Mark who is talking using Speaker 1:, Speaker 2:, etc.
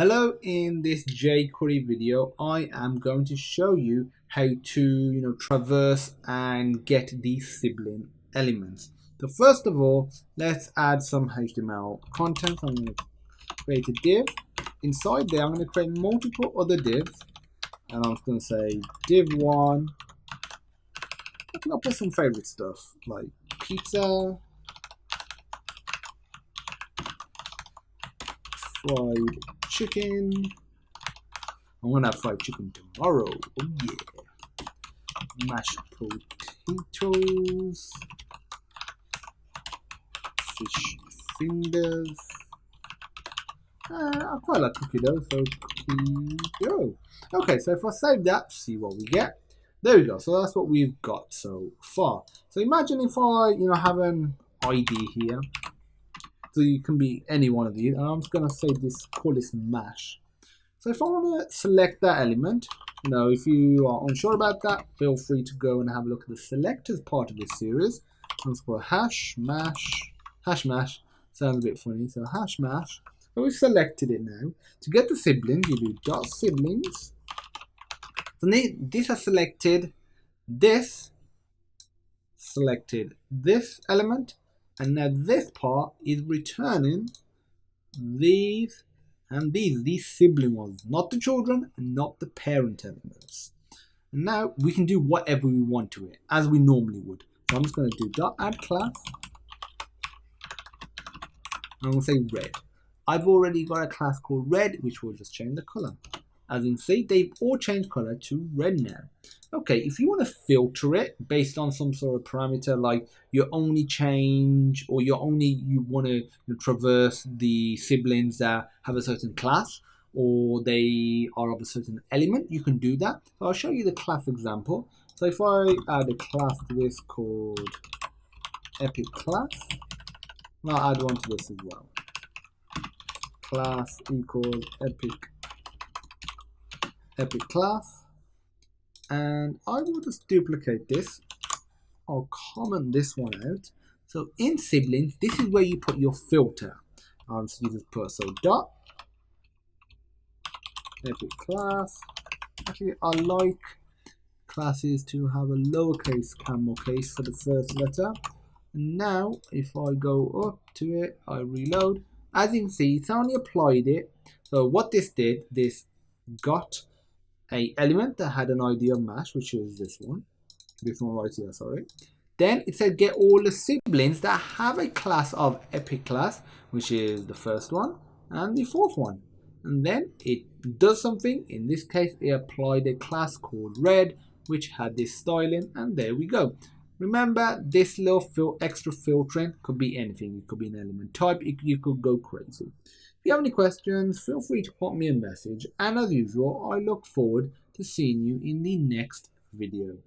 Speaker 1: Hello, in this jQuery video, I am going to show you how to traverse and get these sibling elements. So first of all, let's add some HTML content. I'm going to create a div. Inside there, I'm going to create multiple other divs, and I'm going to say div1. I'll put some favorite stuff like pizza, fried chicken. I'm gonna have fried chicken tomorrow. Oh yeah. Mashed potatoes, fish fingers. I quite like cookie dough, so cookie dough. Okay, so if I save that, see what we get. There we go. So that's what we've got so far. So imagine if I have an ID here. So you can be any one of these, and I'm just gonna say this, call this mash. So if I want to select that element, if you are unsure about that, feel free to go and have a look at the selectors part of this series. Let's go hash mash. Sounds a bit funny. So hash mash. So we've selected it now. To get the siblings, you do dot siblings. So this has selected this element. And now this part is returning these and these sibling ones, not the children and not the parent elements. And now we can do whatever we want to it, as we normally would. So I'm just going to do dot add class. I'm going to say red. I've already got a class called red, which will just change the color. As you can see, they've all changed color to red now. Okay, if you want to filter it based on some sort of parameter, like you only change or you want to traverse the siblings that have a certain class or they are of a certain element, you can do that. So I'll show you the class example. So if I add a class to this called epic class, I'll add one to this as well. Class equals epic class. And I will just duplicate this. I'll comment this one out. So in siblings, this is where you put your filter. So you just put dot epic class. Actually, I like classes to have a lowercase camel case for the first letter. And now, if I go up to it, I reload. As you can see, it's only applied it. So what this did, this got a element that had an ID of mash, which is this one right here, sorry. Then it said get all the siblings that have a class of epic class, which is the first one and the fourth one. And then it does something. In this case, it applied a class called red, which had this styling, and there we go. Remember, this little extra filtering could be anything. It could be an element type. You could go crazy. If you have any questions, feel free to pop me a message. And as usual, I look forward to seeing you in the next video.